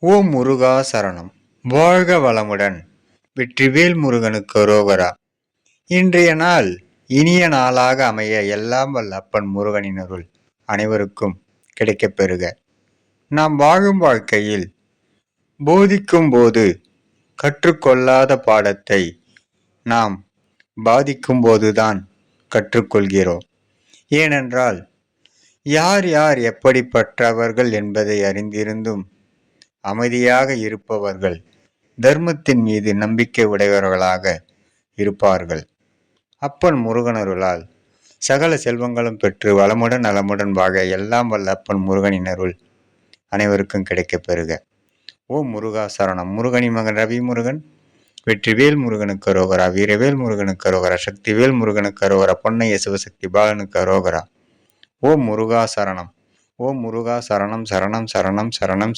ஓம் முருகா சரணம். வாழ்க வளமுடன். வெற்றிவேல் முருகனுக்கு அரோகரா. இன்றைய நாள் இனிய நாளாக அமைய எல்லாம் வல்ல அப்பன் முருகனின் அருள் அனைவருக்கும் கிடைக்கப் பெறுக. நாம் வாழும் வாழ்க்கையில் போதிக்கும் போது கற்றுக்கொள்ளாத பாடத்தை நாம் பாதிக்கும் போதுதான் கற்றுக்கொள்கிறோம். ஏனென்றால் யார் யார் எப்படிப்பட்டவர்கள் என்பதை அறிந்திருந்தும் அமைதியாக இருப்பவர்கள் தர்மத்தின் மீது நம்பிக்கை உடையவர்களாக இருப்பார்கள். அப்பன் முருகனருளால் சகல செல்வங்களும் பெற்று வளமுடன் நலமுடன் வாழ எல்லாம் வல்ல அப்பன் முருகனின் அருள் அனைவருக்கும் கிடைக்கப் பெறுக. ஓம் முருகா சரணம். முருகனின் மகன் ரவி முருகன். வெற்றிவேல் முருகனுக்கு அரோகரா. வீரவேல் முருகனுக்கு அரோகரா. சக்திவேல் முருகனுக்கு அரோகரா. பொன்னைய சிவசக்தி பாலனுக்கு அரோகரா. ஓம் முருகா சரணம். ஓம் முருகா சரணம் சரணம் சரணம் சரணம் சரணம்.